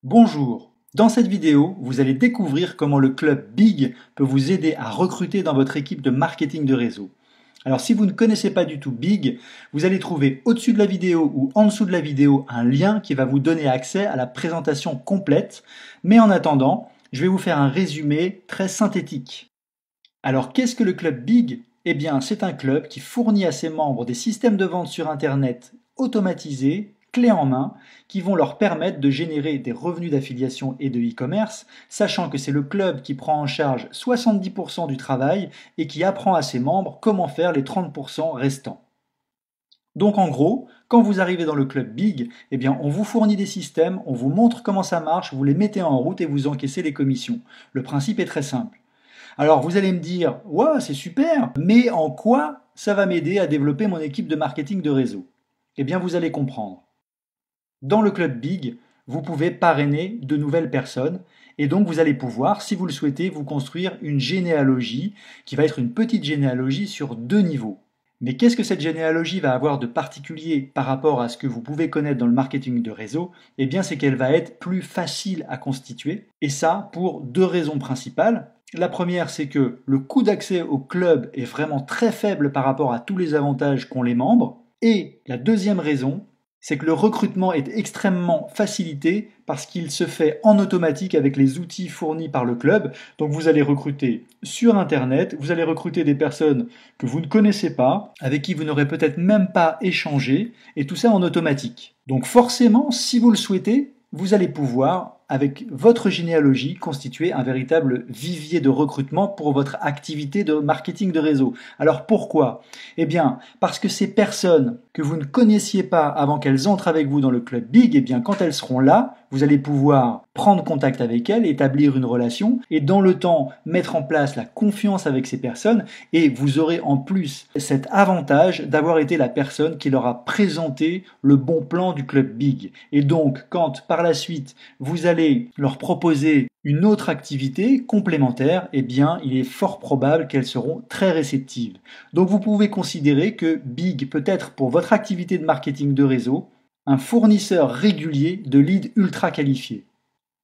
Bonjour, dans cette vidéo, vous allez découvrir comment le club Big peut vous aider à recruter dans votre équipe de marketing de réseau. Alors si vous ne connaissez pas du tout Big, vous allez trouver au-dessus de la vidéo ou en dessous de la vidéo un lien qui va vous donner accès à la présentation complète, mais en attendant, je vais vous faire un résumé très synthétique. Alors qu'est-ce que le club Big? Eh bien, c'est un club qui fournit à ses membres des systèmes de vente sur Internet automatisés, clés en main, qui vont leur permettre de générer des revenus d'affiliation et de e-commerce, sachant que c'est le club qui prend en charge 70% du travail et qui apprend à ses membres comment faire les 30% restants. Donc en gros, quand vous arrivez dans le club Big, eh bien on vous fournit des systèmes, on vous montre comment ça marche, vous les mettez en route et vous encaissez les commissions. Le principe est très simple. Alors vous allez me dire, ouais, c'est super, mais en quoi ça va m'aider à développer mon équipe de marketing de réseau? Eh bien vous allez comprendre. Dans le club Big, vous pouvez parrainer de nouvelles personnes et donc vous allez pouvoir, si vous le souhaitez, vous construire une généalogie qui va être une petite généalogie sur 2 niveaux. Mais qu'est-ce que cette généalogie va avoir de particulier par rapport à ce que vous pouvez connaître dans le marketing de réseau? Eh bien, c'est qu'elle va être plus facile à constituer, et ça pour 2 raisons principales. La première, c'est que le coût d'accès au club est vraiment très faible par rapport à tous les avantages qu'ont les membres. Et la deuxième raison, c'est que le recrutement est extrêmement facilité parce qu'il se fait en automatique avec les outils fournis par le club. Donc vous allez recruter sur Internet, vous allez recruter des personnes que vous ne connaissez pas, avec qui vous n'aurez peut-être même pas échangé, et tout ça en automatique. Donc forcément, si vous le souhaitez, vous allez pouvoir, avec votre généalogie, constituer un véritable vivier de recrutement pour votre activité de marketing de réseau. Alors pourquoi? Eh bien, parce que ces personnes que vous ne connaissiez pas avant qu'elles entrent avec vous dans le club Big, eh bien, quand elles seront là, vous allez pouvoir prendre contact avec elles, établir une relation et dans le temps mettre en place la confiance avec ces personnes et vous aurez en plus cet avantage d'avoir été la personne qui leur a présenté le bon plan du club Big. Et donc, quand par la suite vous allez leur proposer une autre activité complémentaire, eh bien, il est fort probable qu'elles seront très réceptives. Donc, vous pouvez considérer que Big peut être pour votre activité de marketing de réseau un fournisseur régulier de leads ultra qualifiés.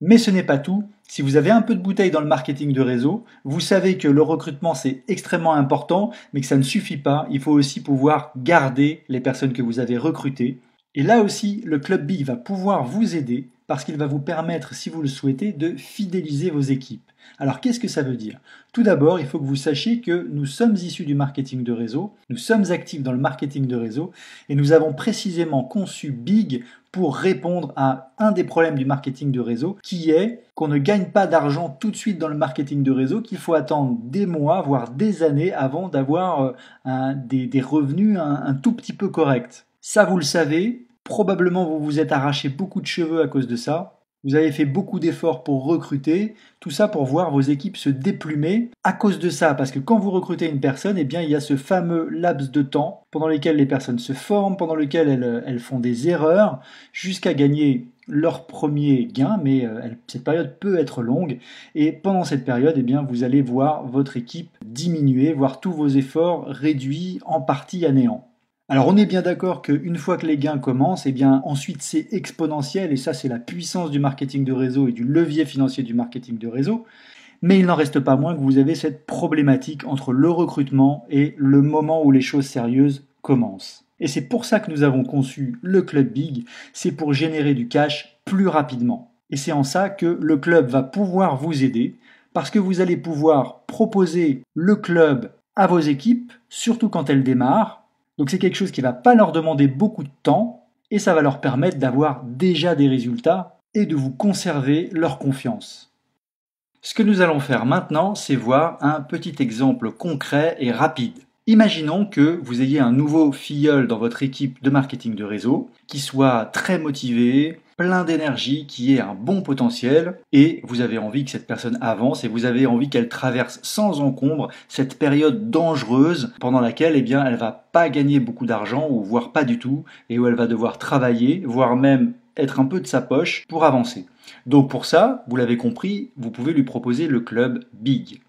Mais ce n'est pas tout. Si vous avez un peu de bouteille dans le marketing de réseau, vous savez que le recrutement c'est extrêmement important, mais que ça ne suffit pas. Il faut aussi pouvoir garder les personnes que vous avez recrutées. Et là aussi, le Club Big va pouvoir vous aider parce qu'il va vous permettre, si vous le souhaitez, de fidéliser vos équipes. Alors qu'est-ce que ça veut dire? Tout d'abord, il faut que vous sachiez que nous sommes issus du marketing de réseau, nous sommes actifs dans le marketing de réseau et nous avons précisément conçu Big pour répondre à un des problèmes du marketing de réseau qui est qu'on ne gagne pas d'argent tout de suite dans le marketing de réseau, qu'il faut attendre des mois, voire des années avant d'avoir des revenus un tout petit peu corrects. Ça, vous le savez, probablement vous vous êtes arraché beaucoup de cheveux à cause de ça. Vous avez fait beaucoup d'efforts pour recruter, tout ça pour voir vos équipes se déplumer à cause de ça, parce que quand vous recrutez une personne, eh bien, il y a ce fameux laps de temps pendant lequel les personnes se forment, pendant lequel elles font des erreurs, jusqu'à gagner leur premier gain, mais cette période peut être longue, et pendant cette période, eh bien, vous allez voir votre équipe diminuer, voir tous vos efforts réduits en partie à néant. Alors on est bien d'accord qu'une fois que les gains commencent, eh bien ensuite c'est exponentiel et ça c'est la puissance du marketing de réseau et du levier financier du marketing de réseau. Mais il n'en reste pas moins que vous avez cette problématique entre le recrutement et le moment où les choses sérieuses commencent. Et c'est pour ça que nous avons conçu le Club Big, c'est pour générer du cash plus rapidement. Et c'est en ça que le club va pouvoir vous aider parce que vous allez pouvoir proposer le club à vos équipes, surtout quand elles démarrent. Donc c'est quelque chose qui ne va pas leur demander beaucoup de temps et ça va leur permettre d'avoir déjà des résultats et de vous conserver leur confiance. Ce que nous allons faire maintenant, c'est voir un petit exemple concret et rapide. Imaginons que vous ayez un nouveau filleul dans votre équipe de marketing de réseau qui soit très motivé, plein d'énergie, qui ait un bon potentiel et vous avez envie que cette personne avance et vous avez envie qu'elle traverse sans encombre cette période dangereuse pendant laquelle eh bien, elle va pas gagner beaucoup d'argent ou voire pas du tout et où elle va devoir travailler, voire même être un peu de sa poche pour avancer. Donc pour ça, vous l'avez compris, vous pouvez lui proposer le club Big.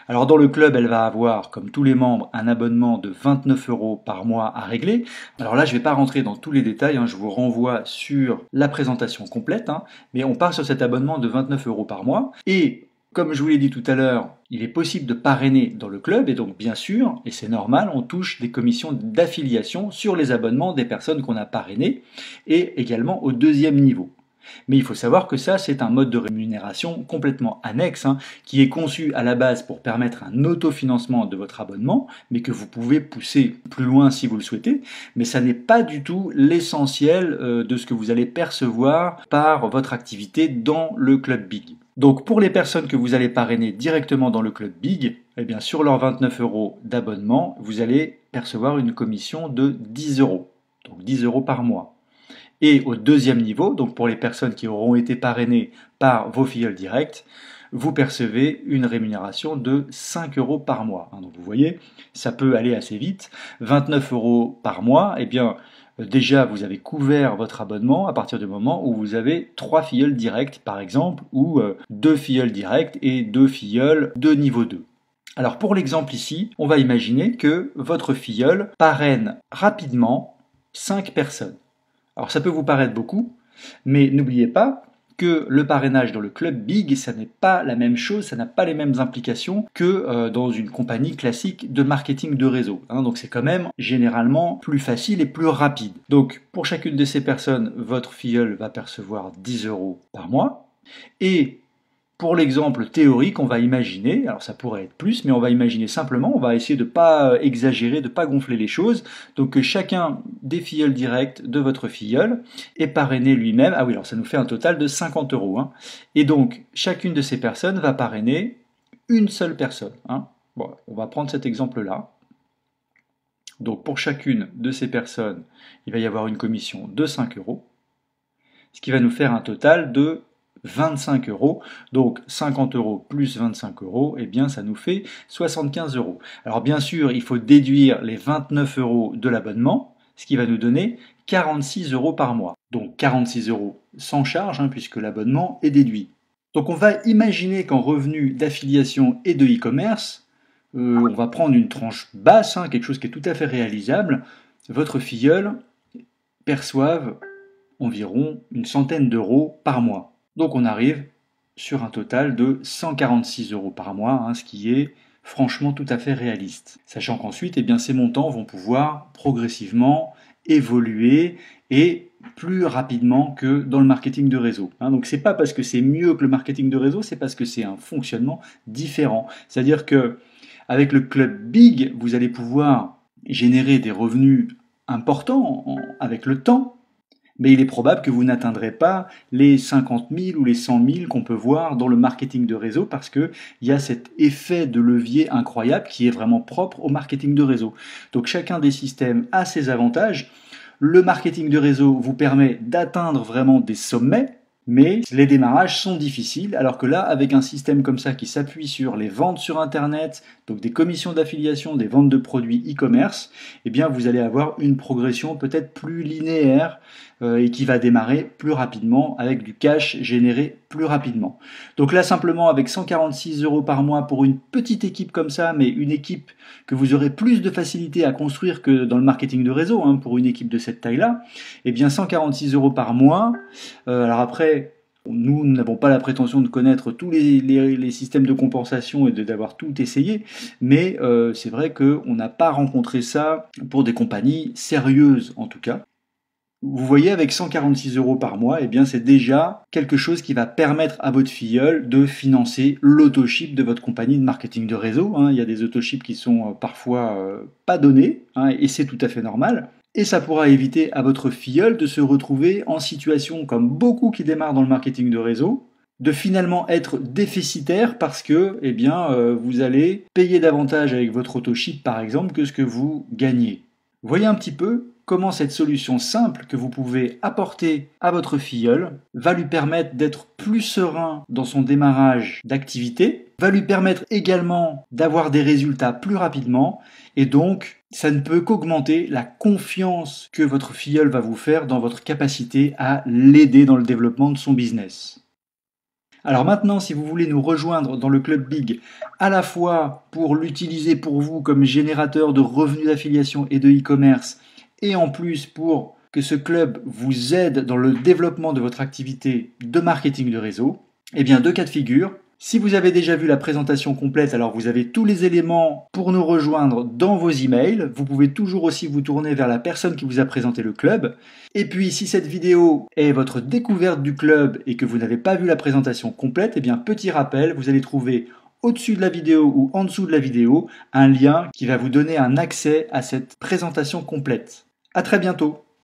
Alors dans le club, elle va avoir, comme tous les membres, un abonnement de 29 € par mois à régler. Alors là, je ne vais pas rentrer dans tous les détails, je vous renvoie sur la présentation complète, mais on part sur cet abonnement de 29 € par mois. Et comme je vous l'ai dit tout à l'heure, il est possible de parrainer dans le club et donc bien sûr, et c'est normal, on touche des commissions d'affiliation sur les abonnements des personnes qu'on a parrainées et également au deuxième niveau. Mais il faut savoir que ça, c'est un mode de rémunération complètement annexe, qui est conçu à la base pour permettre un autofinancement de votre abonnement, mais que vous pouvez pousser plus loin si vous le souhaitez, mais ça n'est pas du tout l'essentiel de ce que vous allez percevoir par votre activité dans le club Big. Donc pour les personnes que vous allez parrainer directement dans le club Big, eh bien sur leurs 29 € d'abonnement, vous allez percevoir une commission de 10 €, donc 10 € par mois. Et au deuxième niveau, donc pour les personnes qui auront été parrainées par vos filleuls directs, vous percevez une rémunération de 5 € par mois. Donc vous voyez, ça peut aller assez vite. 29 € par mois, eh bien déjà vous avez couvert votre abonnement à partir du moment où vous avez 3 filleuls directs par exemple, ou 2 filleuls directs et 2 filleuls de niveau 2. Alors pour l'exemple ici, on va imaginer que votre filleul parraine rapidement 5 personnes. Alors ça peut vous paraître beaucoup, mais n'oubliez pas que le parrainage dans le club Big, ça n'est pas la même chose, ça n'a pas les mêmes implications que dans une compagnie classique de marketing de réseau. Donc c'est quand même généralement plus facile et plus rapide. Donc pour chacune de ces personnes, votre filleul va percevoir 10 € par mois. Et pour l'exemple théorique, on va imaginer, alors ça pourrait être plus, mais on va imaginer simplement, on va essayer de ne pas exagérer, de ne pas gonfler les choses, donc que chacun des filleuls directs de votre filleul est parrainé lui-même, ah oui, alors ça nous fait un total de 50 €, et donc chacune de ces personnes va parrainer une seule personne. Bon, on va prendre cet exemple-là. Donc pour chacune de ces personnes, il va y avoir une commission de 5 €, ce qui va nous faire un total de 25 €, donc 50 € plus 25 €, eh bien ça nous fait 75 €. Alors bien sûr, il faut déduire les 29 € de l'abonnement, ce qui va nous donner 46 € par mois. Donc 46 € sans charge, puisque l'abonnement est déduit. Donc on va imaginer qu'en revenu d'affiliation et de e-commerce, on va prendre une tranche basse, quelque chose qui est tout à fait réalisable, votre filleul perçoive environ une centaine d'euros par mois. Donc on arrive sur un total de 146 € par mois, ce qui est franchement tout à fait réaliste. Sachant qu'ensuite, ces montants vont pouvoir progressivement évoluer et plus rapidement que dans le marketing de réseau. Donc c'est pas parce que c'est mieux que le marketing de réseau, c'est parce que c'est un fonctionnement différent. C'est-à-dire que avec le club Big, vous allez pouvoir générer des revenus importants avec le temps. Mais il est probable que vous n'atteindrez pas les 50 000 ou les 100 000 qu'on peut voir dans le marketing de réseau parce qu'il y a cet effet de levier incroyable qui est vraiment propre au marketing de réseau. Donc chacun des systèmes a ses avantages. Le marketing de réseau vous permet d'atteindre vraiment des sommets, mais les démarrages sont difficiles, alors que là, avec un système comme ça qui s'appuie sur les ventes sur Internet, donc des commissions d'affiliation, des ventes de produits e-commerce, eh bien vous allez avoir une progression peut-être plus linéaire et qui va démarrer plus rapidement avec du cash généré plus rapidement. Donc là, simplement avec 146 € par mois pour une petite équipe comme ça, mais une équipe que vous aurez plus de facilité à construire que dans le marketing de réseau, pour une équipe de cette taille-là, eh bien 146 € par mois. Alors après, nous n'avons pas la prétention de connaître tous les systèmes de compensation et d'avoir tout essayé, mais c'est vrai qu'on n'a pas rencontré ça pour des compagnies sérieuses en tout cas. Vous voyez, avec 146 € par mois, eh bien c'est déjà quelque chose qui va permettre à votre filleul de financer l'autoship de votre compagnie de marketing de réseau. Il y a des autoships qui sont parfois pas donnés, et c'est tout à fait normal. Et ça pourra éviter à votre filleul de se retrouver en situation, comme beaucoup qui démarrent dans le marketing de réseau, de finalement être déficitaire parce que vous allez payer davantage avec votre autoship par exemple que ce que vous gagnez. Vous voyez un petit peu comment cette solution simple que vous pouvez apporter à votre filleul va lui permettre d'être plus serein dans son démarrage d'activité, va lui permettre également d'avoir des résultats plus rapidement, et donc ça ne peut qu'augmenter la confiance que votre filleul va vous faire dans votre capacité à l'aider dans le développement de son business. Alors maintenant, si vous voulez nous rejoindre dans le Club Big, à la fois pour l'utiliser pour vous comme générateur de revenus d'affiliation et de e-commerce, et en plus pour que ce club vous aide dans le développement de votre activité de marketing de réseau, eh bien deux cas de figure. Si vous avez déjà vu la présentation complète, alors vous avez tous les éléments pour nous rejoindre dans vos emails. Vous pouvez toujours aussi vous tourner vers la personne qui vous a présenté le club. Et puis si cette vidéo est votre découverte du club et que vous n'avez pas vu la présentation complète, eh bien petit rappel, vous allez trouver au-dessus de la vidéo ou en dessous de la vidéo un lien qui va vous donner un accès à cette présentation complète. À très bientôt.